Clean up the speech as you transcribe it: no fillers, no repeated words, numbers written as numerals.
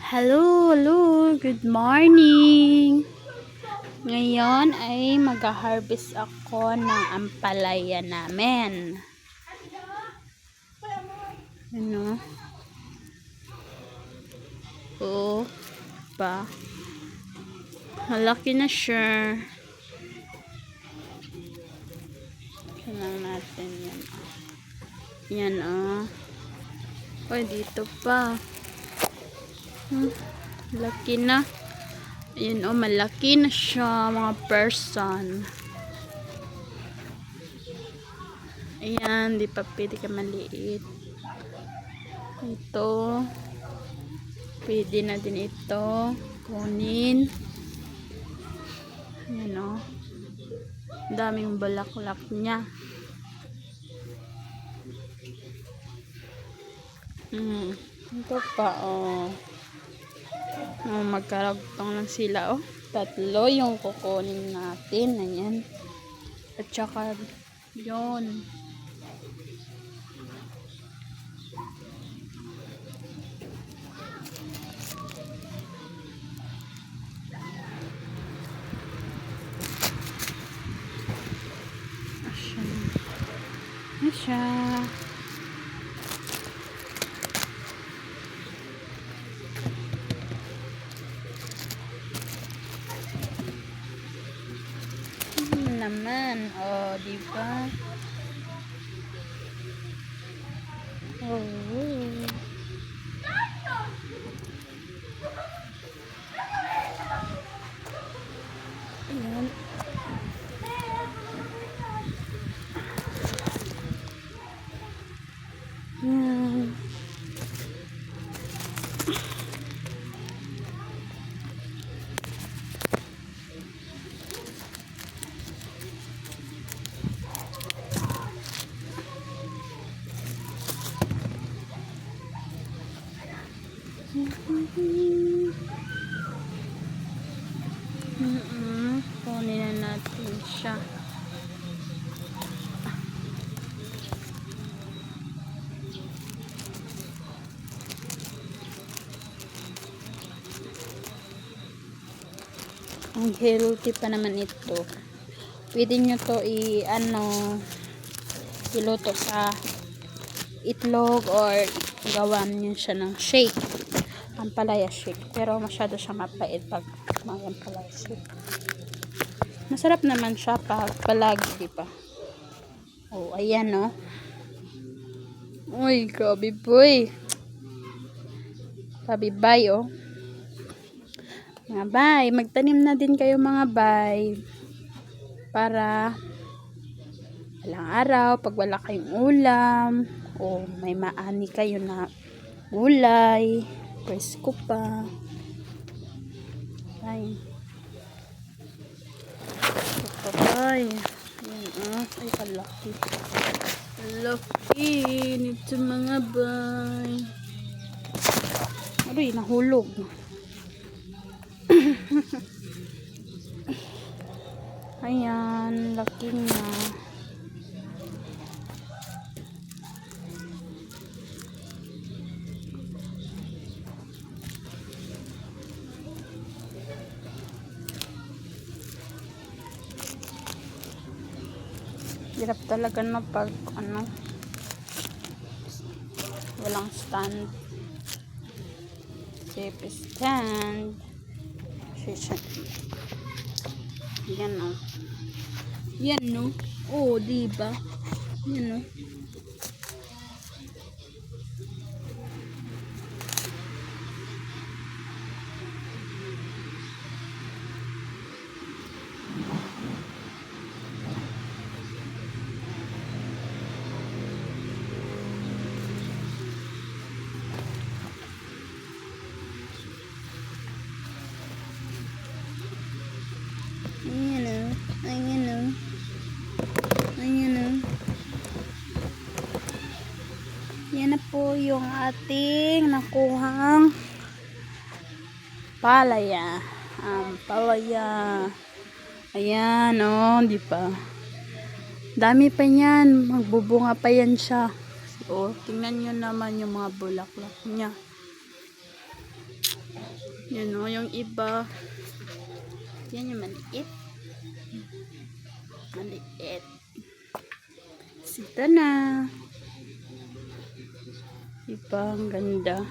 Hello, hello, good morning. Ngayon ay mag-harvest ako ng ampalaya namin. Ano? Oo, pa. Malaki na siya. Kailangan natin yan. Yan, oh. Oy, dito pa. Laki na. Ayun, oh, malaki na siya, mga person. Ayan, di pa pwede ka maliit. Ito. Pwede na din ito. Kunin. Ayan, oh. Daming bulaklak niya. Ito pa, oh. Magkaragtong lang sila, oh. Tatlo yung kukunin natin. Ayan. At saka yun. Asya. Naman, oh, di ba? Oh. Ayan. Ayan. Kunin na natin siya. Ang healthy pa naman ito. Pwede nyo to iluto sa itlog or gawan nyo siya ng shake. Ampalaya shake. Pero masyado siya mapait pag may ampalaya shake. Masarap naman siya pag palagi, di ba? Oh, ayan, oh. Uy, grabe boy. Sabi bye, oh. Mga bay, magtanim na din kayo mga bay. Para walang araw, pag wala kayong ulam, o may maani kayo na gulay, presko pa. Ay. Ito bay. Ayan, ay kalaki. Kalaki nito mga bay. Aray, nahulog. Ayan, laki na. Hirap talaga na pag walang stand. Safe stand. Yan, oh. Yan, no. Oh, diba? Yan, no. Yan na po yung ating nakuhang palaya. Palaya. Ayan, oh, di ba? Dami pa yan. Magbubunga pa yan siya. Oh, tingnan nyo naman yung mga bulaklak niya. Yan o, yung iba. Yan yung maliit. Maliit. Sita na. Iba, ang ganda.